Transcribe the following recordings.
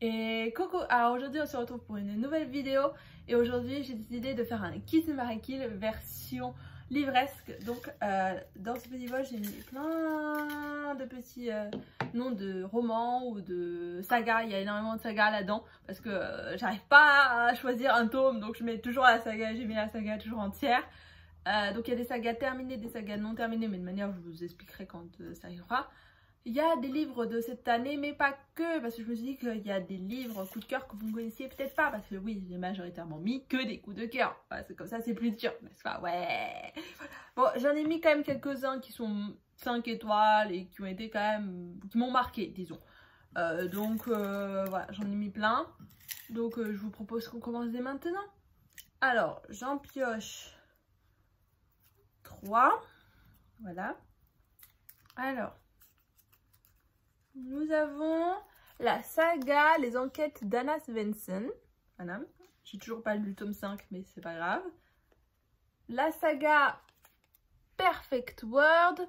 Et coucou, alors aujourd'hui on se retrouve pour une nouvelle vidéo et aujourd'hui j'ai décidé de faire un Kiss Mary Kill version livresque. Donc dans ce petit bol j'ai mis plein de petits noms de romans ou de sagas. Il y a énormément de sagas là-dedans parce que j'arrive pas à choisir un tome, donc je mets toujours la saga, j'ai mis la saga toujours entière. Donc il y a des sagas terminées, des sagas non terminées, mais de manière je vous expliquerai quand ça arrivera. Il y a des livres de cette année, mais pas que, parce que je me suis dit qu'il y a des livres coup de cœur que vous ne connaissiez peut-être pas, parce que oui, j'ai majoritairement mis que des coups de cœur. Voilà, c'est comme ça, c'est plus dur, n'est-ce pas? Ouais. Bon, j'en ai mis quand même quelques-uns qui sont 5 étoiles et qui ont été quand même, qui m'ont marqué, disons. Voilà, j'en ai mis plein. Donc je vous propose qu'on commence dès maintenant. Alors, j'en pioche 3. Voilà. Alors. Nous avons la saga Les Enquêtes d'Anna Svensson. Voilà. J'ai toujours pas lu le tome 5, mais c'est pas grave. La saga Perfect World.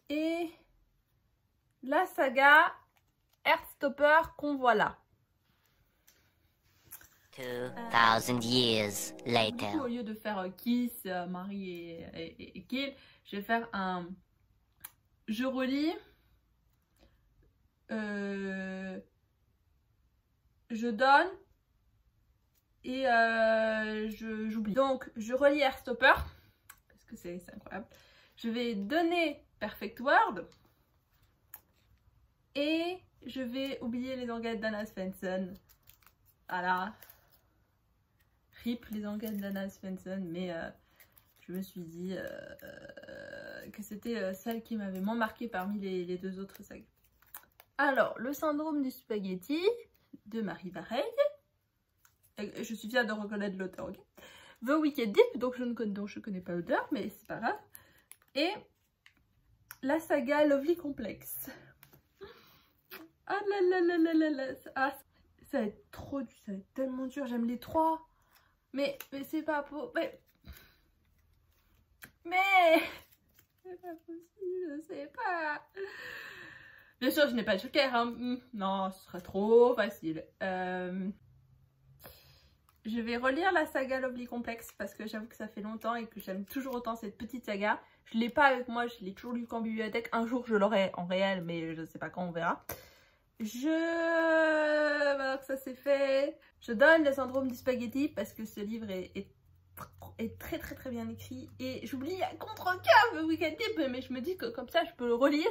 Et la saga Heartstopper qu'on voit là. 2000 years later. Du coup, au lieu de faire Kiss, Mary et Kill, je vais faire un... Je relis... je donne et j'oublie. Donc je relis Heartstopper parce que c'est incroyable. Je vais donner Perfect World et je vais oublier Les Enquêtes d'Anna Svensson. Voilà. RIP Les Enquêtes d'Anna Svensson, mais je me suis dit que c'était celle qui m'avait moins marqué parmi les deux autres sagas. Alors, Le Syndrome du Spaghetti de Marie Vareille. Je suis fière de reconnaître l'auteur, ok. The Wicked Deep, donc je ne connais pas l'auteur, mais c'est pas grave. Et la saga Lovely Complex. Ah là là là là là là. Ah, ça va être trop dur, ça va être tellement dur. J'aime les trois. Mais c'est pas pour... Mais... C'est pas possible, je sais pas... Bien sûr, je n'ai pas de joker, hein. Non, ce serait trop facile. Je vais relire la saga Lovely Complex parce que j'avoue que ça fait longtemps et que j'aime toujours autant cette petite saga. Je ne l'ai pas avec moi, je l'ai toujours lu qu'en bibliothèque. Un jour, je l'aurai en réel, mais je ne sais pas quand, on verra. Voilà que ça c'est fait. Je donne Le Syndrome du Spaghetti parce que ce livre est très très très bien écrit et j'oublie à contre-cœur le Wicked Deep, mais je me dis que comme ça je peux le relire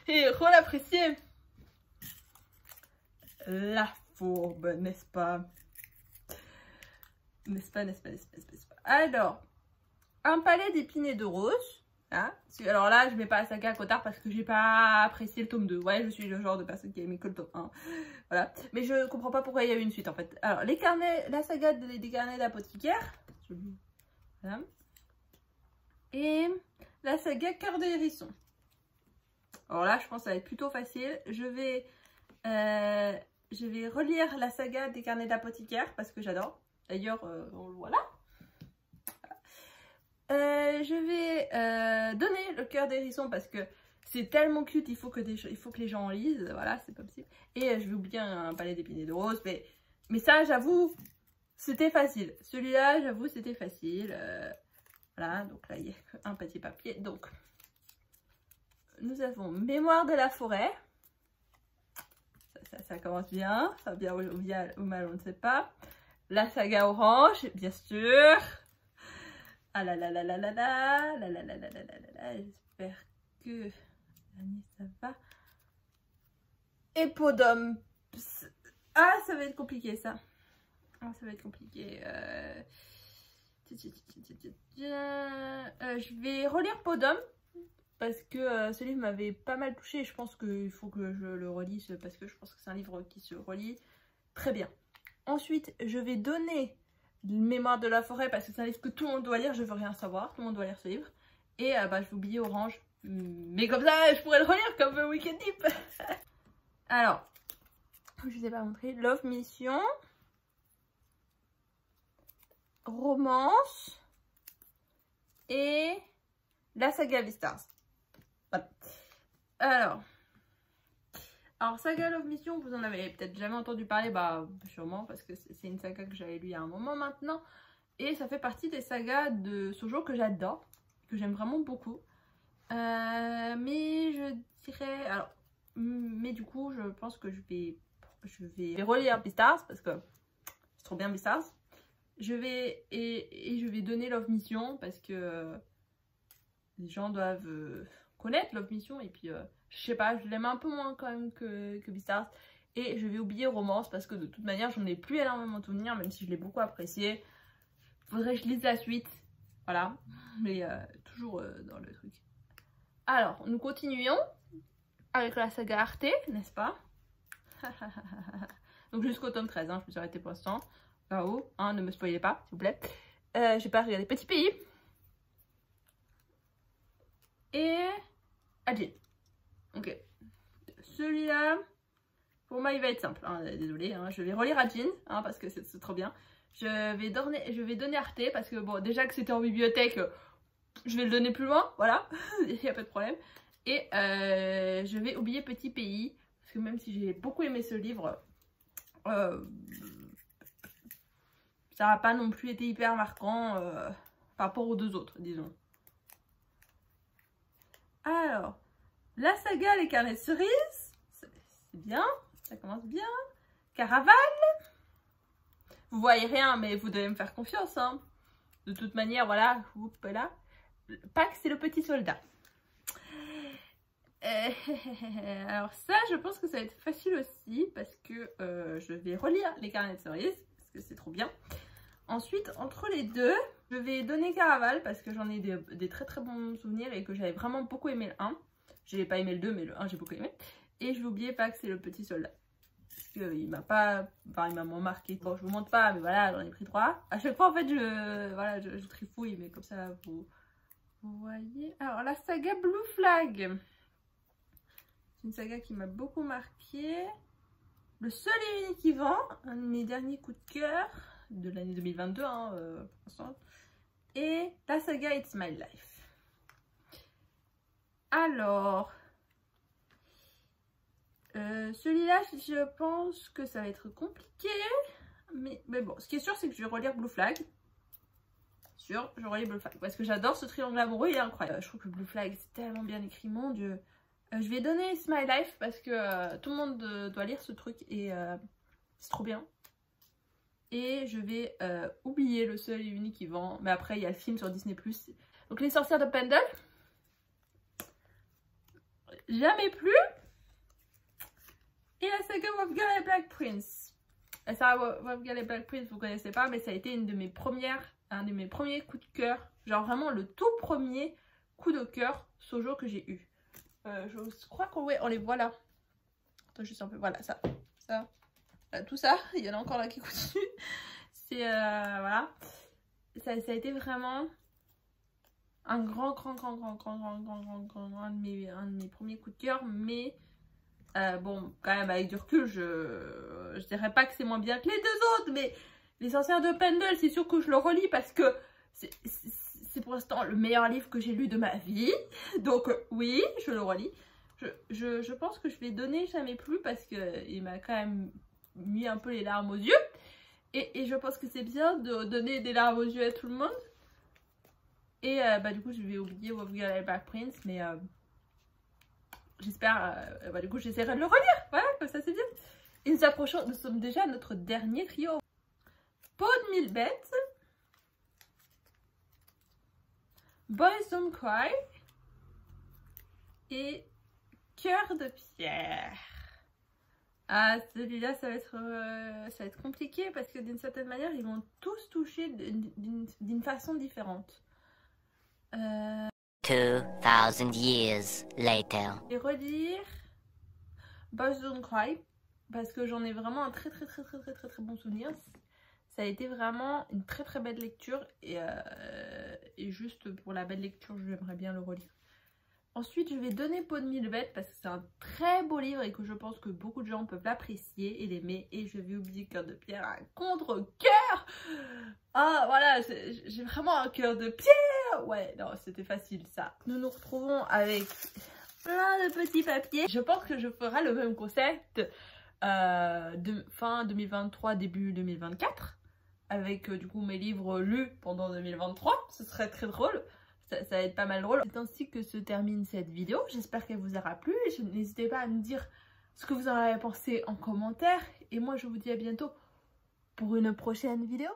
et re-l'apprécier. La fourbe, n'est-ce pas? N'est-ce pas? Alors, Un palais d'épines et de roses. Hein, alors là, je mets pas la saga à Cotard parce que j'ai pas apprécié le tome 2. Ouais, je suis le genre de personne qui a aimé que le tome 1. Voilà. Mais je comprends pas pourquoi il y a eu une suite en fait. Alors, les carnets, la saga des carnets d'apothicaire. Voilà. Et la saga Cœur de Hérisson. Alors là, je pense que ça va être plutôt facile. Je vais relire la saga des carnets d'apothicaire parce que j'adore. D'ailleurs, voilà. Je vais donner le Cœur d'Hérisson parce que c'est tellement cute, il faut que les gens en lisent. Voilà, c'est pas possible. Et je vais oublier Un palais d'épines et de roses. Mais ça, j'avoue, c'était facile. Celui-là, j'avoue, c'était facile. Voilà, donc là, il n'y a qu'un petit papier. Donc, nous avons Mémoire de la forêt. Ça commence bien. Ça bien ou mal, on ne sait pas. La saga Orange, bien sûr. Ah là là là là là là là là là là là là là. J'espère que ça va. Hippodome. Ah, ça va être compliqué ça. Ah, ça va être compliqué. Je vais relire Podum parce que ce livre m'avait pas mal touché. Je pense qu'il faut que je le relise parce que je pense que c'est un livre qui se relit très bien. Ensuite, je vais donner Mémoire de la forêt parce que c'est un livre que tout le monde doit lire. Je veux rien savoir. Tout le monde doit lire ce livre. Et je vais oublier Orange. Mais comme ça, je pourrais le relire comme The Wicked Deep. Alors, je ne vous ai pas montré. Love Mission. Romance. Et la saga Beastars. Voilà. Alors, Alors Saga Love Mission, vous en avez peut-être jamais entendu parler, bah sûrement parce que c'est une saga que j'avais lue il y a un moment maintenant. Et ça fait partie des sagas de shoujo que j'adore, que j'aime vraiment beaucoup. Mais je dirais... Alors, mais du coup, je pense que je vais relire Beastars parce que c'est trop bien Beastars. Je vais donner Love Mission parce que les gens doivent connaître Love Mission et puis je sais pas, je l'aime un peu moins quand même que Beastars. Et je vais oublier Romance parce que de toute manière j'en ai plus énormément de souvenirs, même si je l'ai beaucoup apprécié. Faudrait que je lise la suite, voilà, mais toujours dans le truc. Alors, nous continuons avec la saga Arte, n'est-ce pas? Donc jusqu'au tome 13, hein, je me suis arrêtée pour l'instant. Là-haut, hein, ne me spoilez pas, s'il vous plaît. Je vais pas regarder Petit Pays. Et Ajin. Ok. Celui-là, pour moi, il va être simple. Hein, désolée, hein, je vais relire Ajin, hein, parce que c'est trop bien. Je vais donner Arte, parce que bon, déjà que c'était en bibliothèque, je vais le donner plus loin, voilà. Il n'y a pas de problème. Et je vais oublier Petit Pays, parce que même si j'ai beaucoup aimé ce livre, ça n'a pas non plus été hyper marquant par rapport aux deux autres, disons. Alors, la saga Les Carnets de Cerises, c'est bien, ça commence bien. Caravane, vous voyez rien, mais vous devez me faire confiance, hein. De toute manière, voilà, là. Pax, c'est le petit soldat. Alors ça, je pense que ça va être facile aussi, parce que je vais relire Les Carnets de Cerises, parce que c'est trop bien. Ensuite, entre les deux, je vais donner Caraval parce que j'en ai des très très bons souvenirs et que j'avais vraiment beaucoup aimé le 1. J'ai pas aimé le 2, mais le 1 j'ai beaucoup aimé. Et je vais oublier Pax c'est le petit soldat. Parce qu'il m'a pas... Enfin, il m'a moins marqué. Bon, je vous montre pas, mais voilà, j'en ai pris 3. À chaque fois, en fait, je trifouille, mais comme ça, vous voyez. Alors, la saga Blue Flag. C'est une saga qui m'a beaucoup marqué. Le seul et unique qui vend, un de mes derniers coups de cœur de l'année 2022, hein, pour l'instant. Et la saga It's My Life. Alors, celui-là, je pense que ça va être compliqué. Mais bon, ce qui est sûr, c'est que je vais relire Blue Flag. Sûr, je relis Blue Flag. Parce que j'adore ce triangle amoureux, il est incroyable. Je trouve que Blue Flag, c'est tellement bien écrit, mon Dieu. Je vais donner It's My Life parce que tout le monde doit lire ce truc et c'est trop bien. Et je vais oublier Le Seul et Unique qui vend. Mais après, il y a le film sur Disney+. Donc, Les Sorcières de Pendle. Jamais plus. Et la saga Wolfgang et Black Prince. La saga Wolfgang et Black Prince, vous connaissez pas, mais ça a été un de mes premiers coups de cœur. Genre vraiment le tout premier coup de cœur shoujo que j'ai eu. Je crois qu'on les voit là. Attends, juste un peu. Voilà, ça. Tout ça, il y en a encore là qui continuent. C'est voilà. Ça a été vraiment un grand un de mes premiers coups de cœur. Mais bon, quand même avec du recul, je dirais pas que c'est moins bien que les deux autres. Mais Les Sorcières de Pendle, c'est sûr que je le relis parce que c'est pour l'instant le meilleur livre que j'ai lu de ma vie. Donc oui, je le relis. Je pense que je vais donner Jamais plus parce qu'il m'a quand même mis un peu les larmes aux yeux. Et je pense que c'est bien de donner des larmes aux yeux à tout le monde. Et du coup, je vais oublier Wolfgang et Black Prince. Mais j'espère... du coup, j'essaierai de le relire. Voilà, comme ça, c'est bien. Et nous approchons... Nous sommes déjà à notre dernier trio. Peau de mille bêtes. Boys Don't Cry. Et Cœur de pierre. Ah, celui-là, ça va être compliqué parce que d'une certaine manière, ils vont tous toucher d'une façon différente. 2000 years later. Et redire Boys Don't Cry parce que j'en ai vraiment un très bon souvenir. Ça a été vraiment une très belle lecture et juste pour la belle lecture, j'aimerais bien le relire. Ensuite, je vais donner Peau de mille bêtes parce que c'est un très beau livre et que je pense que beaucoup de gens peuvent l'apprécier et l'aimer. Et je vais oublier Cœur de pierre à contre-cœur. Ah, voilà, j'ai vraiment un cœur de pierre. Ouais, non, c'était facile ça. Nous nous retrouvons avec plein de petits papiers. Je pense que je ferai le même concept de fin 2023, début 2024. Avec du coup mes livres lus pendant 2023. Ce serait très drôle. Ça va être pas mal drôle. C'est ainsi que se termine cette vidéo. J'espère qu'elle vous aura plu. N'hésitez pas à me dire ce que vous en avez pensé en commentaire. Et moi je vous dis à bientôt pour une prochaine vidéo.